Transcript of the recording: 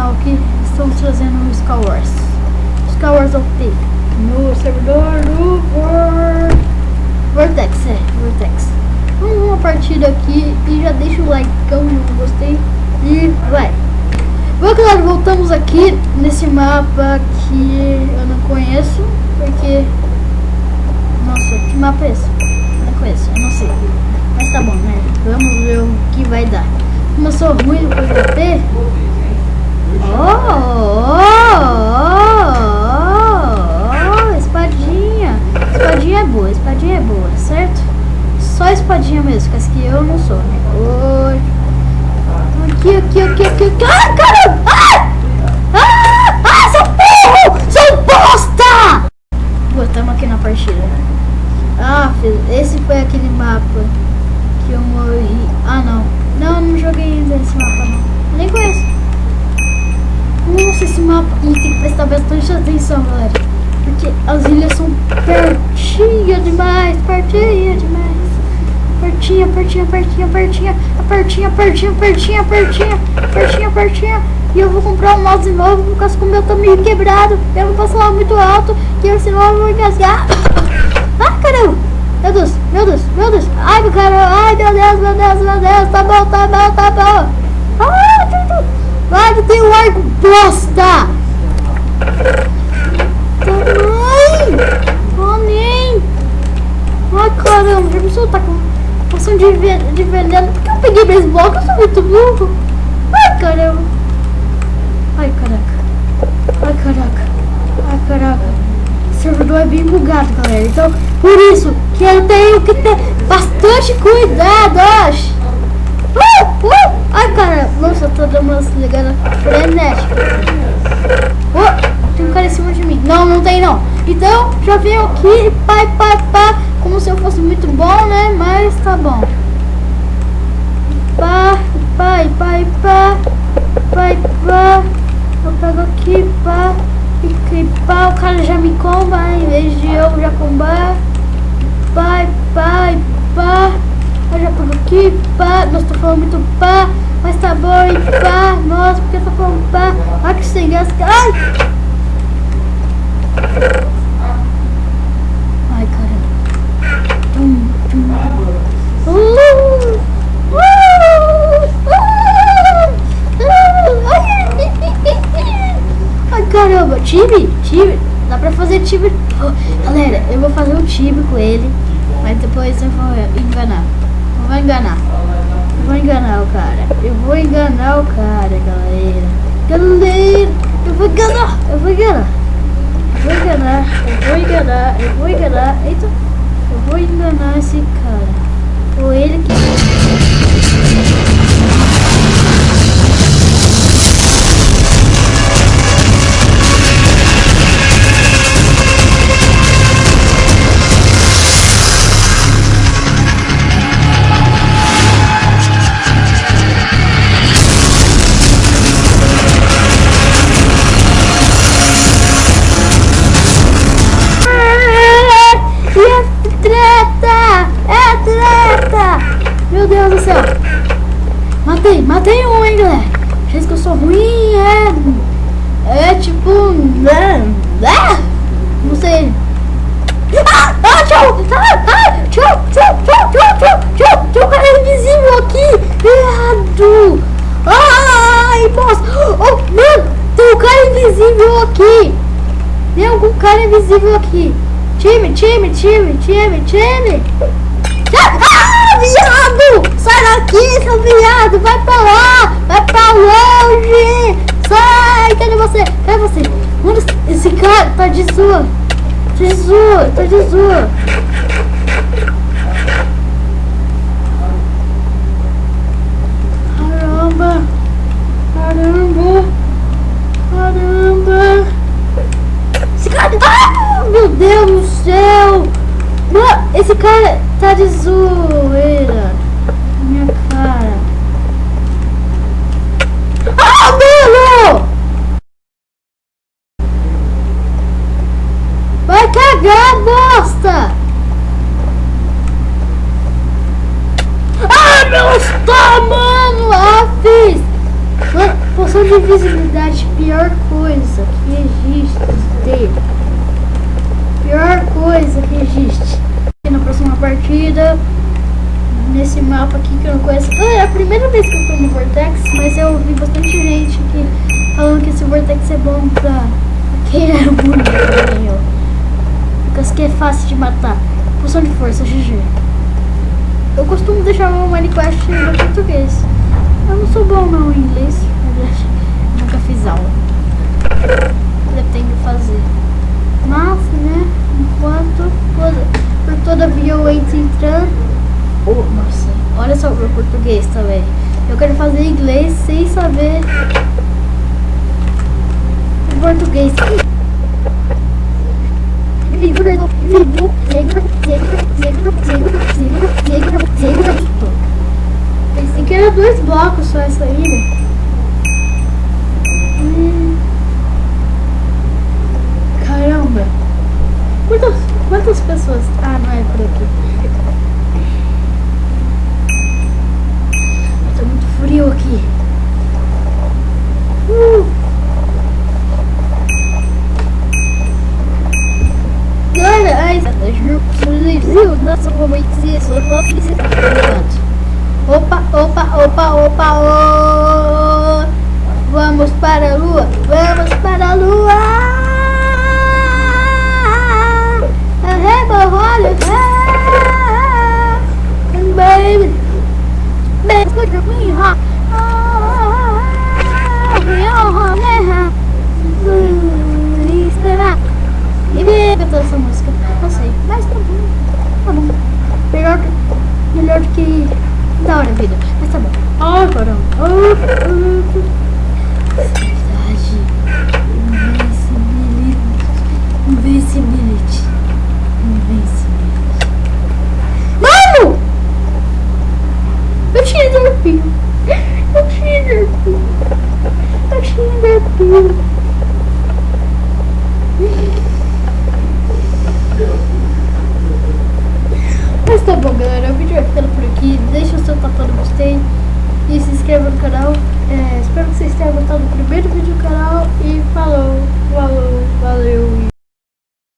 canal que estamos trazendo o Skywars. Skywars of the no servidor do Vortex, Vortex. Vamos uma partida aqui e já deixa o like, eu gostei e vai. Bom, galera, voltamos aqui nesse mapa que eu não conheço, porque... Nossa, que mapa é esse? Eu não conheço, eu não sei. Mas tá bom, né? Vamos ver o que vai dar. Como eu sou ruim no PVP... Espadinha. Espadinha é boa, certo? Só espadinha mesmo, que essa aqui eu não sou, né? Oi. Aqui. Ah, caramba! Seu burro! Seu bosta! Estamos aqui na partida. Ah, filho, esse foi aquele mapa que eu morri. Ah, não. Não joguei ainda esse mapa, não. Eu nem conheço. Nossa, esse mapa. E tem que prestar bastante atenção, galera. Porque as ilhas são pertinho demais. Pertinho. E eu vou comprar um mouse novo por causa que o meu tá meio quebrado. Eu não posso falar muito alto, que senão eu vou engasgar. Ah, caramba! Meu Deus! Ai, meu caramba! Ai, meu Deus! Tá bom! Ai, tem um arco bosta! Nem! Ai, caramba! Já me soltar com poção de veneno. Por que eu peguei beisebol? Eu sou muito burro! Ai, caramba! Ai, caraca! O servidor é bem bugado, galera. Então, por isso que eu tenho que ter bastante cuidado. Ai, cara. Nossa, eu tô dando uma ligada frenética. Tem um cara em cima de mim. Não tem não. Então, já venho aqui. Pá. Como se eu fosse muito bom, né? Mas tá bom. Pá. Eu pego aqui, pá. O cara já me comba em vez de eu já combar. Pá. Eu já pego aqui, pá. Nossa, tô falando muito pá. Mas tá bom, e pá. Nossa, porque eu tô falando pá. Ai, que sem graça. Ai, caramba. Ai, caramba, time, dá pra fazer time. Galera, eu vou fazer um time com ele, mas depois eu vou enganar. Eu vou enganar o cara. Eu vou enganar o cara, galera. Eu vou enganar. Eita, eu vou enganar esse cara. Ou ele que... Meu Deus do céu. Matei um, hein, galera. Diz que eu sou ruim, é tipo... Não sei. Tchau. Tem um cara invisível aqui. Errado. Ai, nossa. Oh, mano, tem um cara invisível aqui. Tem algum cara invisível aqui. Time. Viado! Sai daqui, seu viado! Vai pra longe! Sai! Cadê você? Mano, esse cara tá de zoa! Caramba! Esse cara... meu Deus do céu! Mano, esse cara tá de zoeira. Minha cara. Mano! Vai cagar, bosta! meu estômago! Fiz! Poção de visibilidade, pior coisa que existe. Pior coisa que existe. E na próxima partida, nesse mapa aqui que eu não conheço. É a primeira vez que eu tô no Vortex, mas eu ouvi bastante gente aqui falando que esse Vortex é bom pra quem era bonito, nem eu. Porque que é fácil de matar. Poção de força, GG. Eu costumo deixar o Minecraft em português. Eu não sou bom não em inglês, na verdade. Nunca fiz aula. Pretendo fazer. Mas, né, enquanto por todavia eu entro entrando. Oh, nossa, olha só o meu português também. Eu quero fazer inglês sem saber o português. Pensei que era 2 blocos só essa ilha. Caramba. Quantas pessoas? Ah, não é por aqui. Tá muito frio aqui. Opa, opa, opa, opa, oh. Vamos para a lua, vamos para a lua. Baby, look at me, huh? Cantar essa música, não sei, mas tá bom, tá bom. Melhor do que da hora a vida, mas tá bom. Ai, caramba. Verdade. Invincibility. Mano! Eu tinha derpinho. Mas tá bom, galera, o vídeo vai ficando por aqui. Deixa o seu tapa no gostei e se inscreva no canal. Espero que vocês tenham gostado do primeiro vídeo do canal. E falou, valeu.